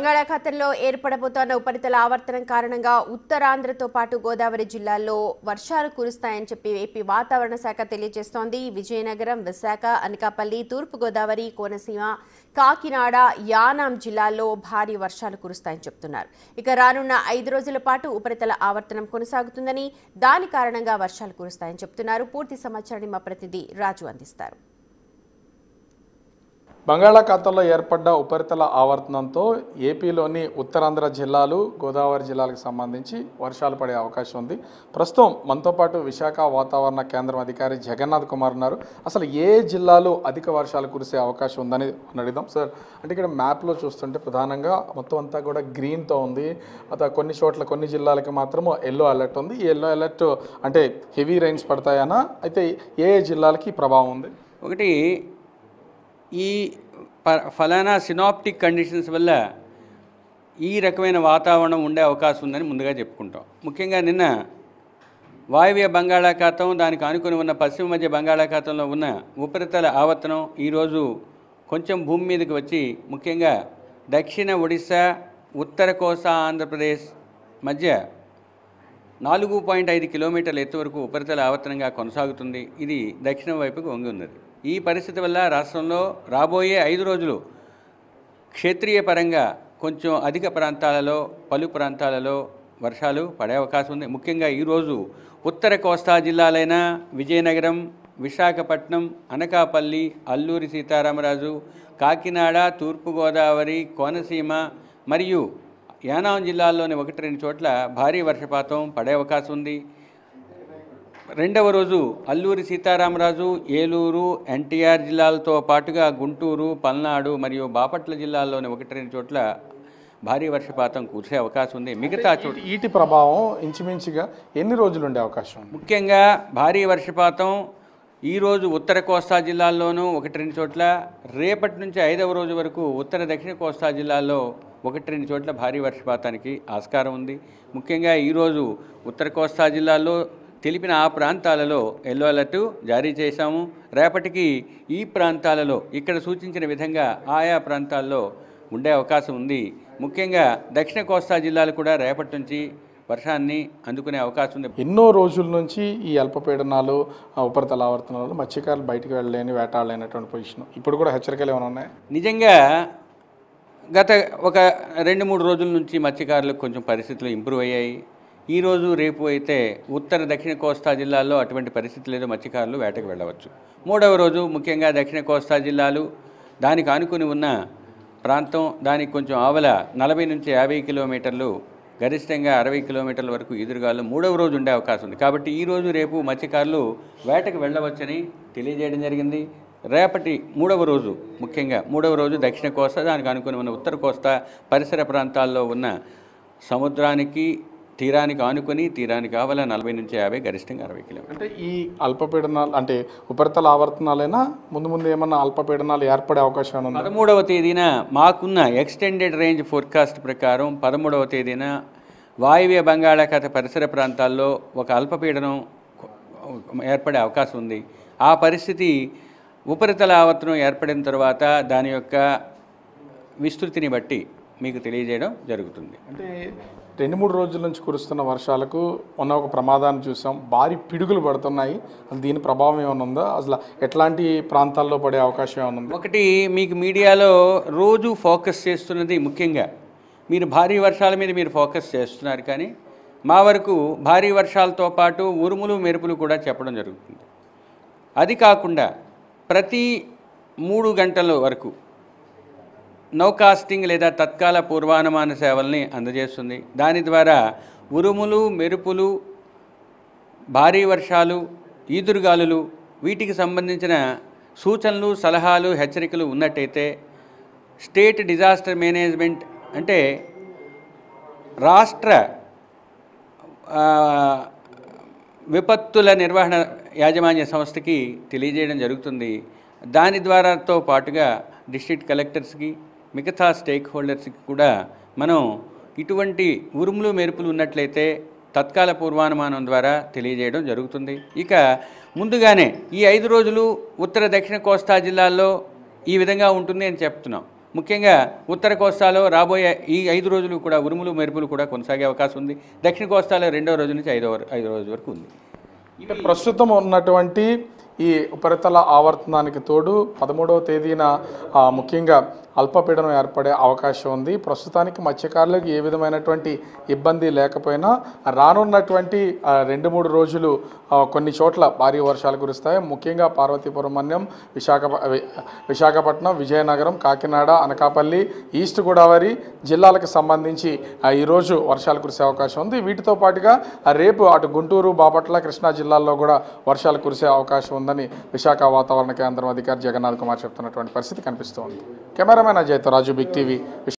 బంగాళాఖాతంలో ఏర్పడబోతున్న ఉపరితల ఆవర్తనం కారణంగా ఉత్తరాంధ్రతో పాటు గోదావరి జిల్లాల్లో వర్షాలు కురుస్తాయని చెప్పి ఏపీ వాతావరణ శాఖ తెలియజేస్తోంది. విజయనగరం, విశాఖ, అనకాపల్లి, తూర్పు గోదావరి, కోనసీమ, కాకినాడ, యానాం జిల్లాల్లో భారీ వర్షాలు కురుస్తాయని చెప్తున్నారు. ఇక రానున్న 5 రోజుల పాటు ఉపరితల ఆవర్తనం కొనసాగుతుందని, దాని కారణంగా వర్షాలు కురుస్తాయని చెప్తున్నారు. పూర్తి సమాచారాన్ని మా ప్రతినిధి రాజు అందిస్తారు. బంగాళాఖాతంలో ఏర్పడ్డ ఉపరితల ఆవర్తనంతో ఏపీలోని ఉత్తరాంధ్ర జిల్లాలు, గోదావరి జిల్లాలకు సంబంధించి వర్షాలు పడే అవకాశం ఉంది. ప్రస్తుతం మనతో పాటు విశాఖ వాతావరణ కేంద్రం అధికారి జగన్నాథ్ కుమార్ ఉన్నారు. అసలు ఏ జిల్లాలో అధిక వర్షాలు కురిసే అవకాశం ఉందని అడుగుదాం. సార్, అంటే ఇక్కడ మ్యాప్లో చూస్తుంటే ప్రధానంగా మొత్తం అంతా కూడా గ్రీన్తో ఉంది. కొన్ని చోట్ల కొన్ని జిల్లాలకి మాత్రం ఎల్లో అలర్ట్ ఉంది. ఈ ఎల్లో అలర్ట్ అంటే హెవీ రైన్స్ పడతాయనా? అయితే ఏ జిల్లాలకి ప్రభావం ఉంది? ఒకటి, ఈ ఫలానా సినాప్టిక్ కండిషన్స్ వల్ల ఈ రకమైన వాతావరణం ఉండే అవకాశం ఉందని ముందుగా చెప్పుకుంటాం. ముఖ్యంగా నిన్న వాయువ్య బంగాళాఖాతం, దానికి ఆనుకొని ఉన్న పశ్చిమ మధ్య బంగాళాఖాతంలో ఉన్న ఉపరితల ఆవర్తనం ఈరోజు కొంచెం భూమి మీదకి వచ్చి ముఖ్యంగా దక్షిణ ఒడిశా, ఉత్తర కోస్తా ఆంధ్రప్రదేశ్ మధ్య 4.5 కిలోమీటర్ల ఎత్తు వరకు ఉపరితల ఆవర్తనంగా కొనసాగుతుంది. ఇది దక్షిణం వైపుకు వంగి ఉన్నది. ఈ పరిస్థితి వల్ల రాష్ట్రంలో రాబోయే 5 రోజులు క్షేత్రీయ పరంగా కొంచెం అధిక ప్రాంతాలలో, పలు ప్రాంతాలలో వర్షాలు పడే అవకాశం ఉంది. ముఖ్యంగా ఈరోజు ఉత్తర కోస్తా జిల్లాలైన విజయనగరం, విశాఖపట్నం, అనకాపల్లి, అల్లూరి సీతారామరాజు, కాకినాడ, తూర్పుగోదావరి, కోనసీమ మరియు యానాం జిల్లాల్లోని 1-2 చోట్ల భారీ వర్షపాతం పడే అవకాశం ఉంది. రెండవ రోజు అల్లూరి సీతారామరాజు, ఏలూరు, ఎన్టీఆర్ జిల్లాలతో పాటుగా గుంటూరు, పల్నాడు మరియు బాపట్ల జిల్లాల్లోని 1-2 చోట్ల భారీ వర్షపాతం కురిసే అవకాశం ఉంది. మిగతా చోట్ల ఈటి ప్రభావం ఇంచుమించుగా ఎన్ని రోజులు ఉండే అవకాశం ఉంది? ముఖ్యంగా భారీ వర్షపాతం ఈరోజు ఉత్తర కోస్తా జిల్లాల్లోనూ 1-2 చోట్ల, రేపటి నుంచి 5వ రోజు వరకు ఉత్తర దక్షిణ కోస్తా జిల్లాల్లో 1-2 చోట్ల భారీ వర్షపాతానికి ఆస్కారం ఉంది. ముఖ్యంగా ఈరోజు ఉత్తర కోస్తా జిల్లాల్లో తెలిపిన ఆ ప్రాంతాలలో ఎల్లో అలర్ట్ జారీ చేశాము. రేపటికి ఈ ప్రాంతాలలో ఇక్కడ సూచించిన విధంగా ఆయా ప్రాంతాల్లో ఉండే అవకాశం ఉంది. ముఖ్యంగా దక్షిణ కోస్తా జిల్లాలు కూడా రేపటి నుంచి వర్షాన్ని అందుకునే అవకాశం ఉంది. ఎన్నో రోజుల నుంచి ఈ అల్పపీడనాలు, ఉపరితల ఆవర్తనాలు మత్స్యకారులు బయటకు వెళ్ళలేని, వేటాడలేనటువంటి పొజిషన్. ఇప్పుడు కూడా హెచ్చరికలు ఏమైనా ఉన్నాయి? నిజంగా గత ఒక 2-3 రోజుల నుంచి మత్స్యకారులకు కొంచెం పరిస్థితులు ఇంప్రూవ్ అయ్యాయి. ఈరోజు రేపు అయితే ఉత్తర దక్షిణ కోస్తా జిల్లాల్లో అటువంటి పరిస్థితి లేదు, మత్స్యకారులు వేటకు వెళ్ళవచ్చు. 3వ రోజు ముఖ్యంగా దక్షిణ కోస్తా జిల్లాలు, దానికి ఆనుకుని ఉన్న ప్రాంతం, దానికి కొంచెం ఆవల 40 నుంచి 50 కిలోమీటర్లు, గరిష్టంగా 60 కిలోమీటర్ల వరకు ఎదురుగాలు 3వ రోజు ఉండే అవకాశం ఉంది. కాబట్టి ఈరోజు రేపు మత్స్యకారులు వేటకు వెళ్ళవచ్చని తెలియజేయడం జరిగింది. రేపటి 3వ రోజు ముఖ్యంగా 3వ రోజు దక్షిణ కోస్తా, దానికి అనుకుని ఉన్న ఉత్తర కోస్తా పరిసర ప్రాంతాల్లో ఉన్న సముద్రానికి, తీరానికి ఆనుకొని, తీరానికి ఆవల 40 నుంచి 50, గరిష్టంగా 60 కిలోమీటర్లు. అంటే ఈ అల్పపీడనాలు అంటే ఉపరితల ఆవర్తనాలైనా ముందు ఏమన్నా అల్పపీడనాలు ఏర్పడే అవకాశం ఉంది? 13వ తేదీన మాకున్న ఎక్స్టెండెడ్ రేంజ్ ఫోర్కాస్ట్ ప్రకారం 13వ తేదీన వాయువ్య బంగాళాఖాత పరిసర ప్రాంతాల్లో ఒక అల్పపీడనం ఏర్పడే అవకాశం ఉంది. ఆ పరిస్థితి ఉపరితల ఆవర్తనం ఏర్పడిన తర్వాత దాని యొక్క విస్తృతిని బట్టి మీకు తెలియజేయడం జరుగుతుంది. అంటే 2-3 రోజుల నుంచి కురుస్తున్న వర్షాలకు ఒక ప్రమాదాన్ని చూసాం. భారీ పిడుగులు పడుతున్నాయి. అసలు దీని ప్రభావం ఏమైనా ఉందా? అసలు ఎట్లాంటి ప్రాంతాల్లో పడే అవకాశం ఏమైనా ఉందా? ఒకటి, మీకు మీడియాలో రోజు ఫోకస్ చేస్తున్నది ముఖ్యంగా మీరు భారీ వర్షాల మీద మీరు ఫోకస్ చేస్తున్నారు, కానీ మా వరకు భారీ వర్షాలతో పాటు ఉరుములు, మెరుపులు కూడా చెప్పడం జరుగుతుంది. అది కాకుండా ప్రతి 3 గంటల వరకు నౌకాస్టింగ్ లేదా తత్కాల పూర్వానుమాన సేవల్ని అందజేస్తుంది. దాని ద్వారా ఉరుములు, మెరుపులు, భారీ వర్షాలు, ఈదురుగాలులు, వీటికి సంబంధించిన సూచనలు, సలహాలు, హెచ్చరికలు ఉన్నట్టయితే స్టేట్ డిజాస్టర్ మేనేజ్మెంట్ అంటే రాష్ట్ర విపత్తుల నిర్వహణ యాజమాన్య సంస్థకి తెలియజేయడం జరుగుతుంది. దాని ద్వారాతో పాటుగా డిస్ట్రిక్ట్ కలెక్టర్స్కి, మిగతా స్టేక్ హోల్డర్స్కి కూడా మనం ఇటువంటి ఉరుములు, మెరుపులు ఉన్నట్లయితే తత్కాల పూర్వానుమానం ద్వారా తెలియజేయడం జరుగుతుంది. ఇక ముందుగానే ఈ 5 రోజులు ఉత్తర దక్షిణ కోస్తా జిల్లాల్లో ఈ విధంగా ఉంటుంది అని చెప్తున్నాం. ముఖ్యంగా ఉత్తర కోస్తాలో రాబోయే ఈ 5 రోజులు కూడా ఉరుములు మెరుపులు కూడా కొనసాగే అవకాశం ఉంది. దక్షిణ కోస్తాలో 2వ రోజు నుంచి 5వ రోజు వరకు ఉంది. ప్రస్తుతం ఉన్నటువంటి ఈ ఉపరితల ఆవర్తనానికి తోడు 13వ తేదీన ముఖ్యంగా అల్పపీడనం ఏర్పడే అవకాశం ఉంది. ప్రస్తుతానికి మత్స్యకారులకు ఏ విధమైనటువంటి ఇబ్బంది లేకపోయినా రానున్నటువంటి 2-3 రోజులు కొన్ని చోట్ల భారీ వర్షాలు కురుస్తాయి. ముఖ్యంగా పార్వతీపురం మన్యం, విశాఖపట్నం, విజయనగరం, కాకినాడ, అనకాపల్లి, ఈస్ట్ గోదావరి జిల్లాలకు సంబంధించి ఈరోజు వర్షాలు కురిసే అవకాశం ఉంది. వీటితో పాటుగా రేపు అటు గుంటూరు, బాపట్ల, కృష్ణా జిల్లాల్లో కూడా వర్షాలు కురిసే అవకాశం ఉందని విశాఖ వాతావరణ కేంద్రం అధికారి జగన్నాథ్ కుమార్ చెప్తున్నటువంటి పరిస్థితి కనిపిస్తోంది. కెమెరామెన్ అజయ్తో రాజు, బిగ్ టీవీ.